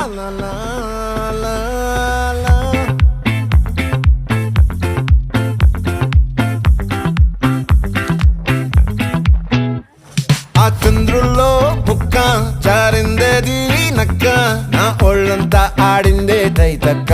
la la la la. ఆ చంద్రుల్లో ముక్క చారిందేది నక్క నా ఒళ్ళంతా ఆడిందే తైతక్క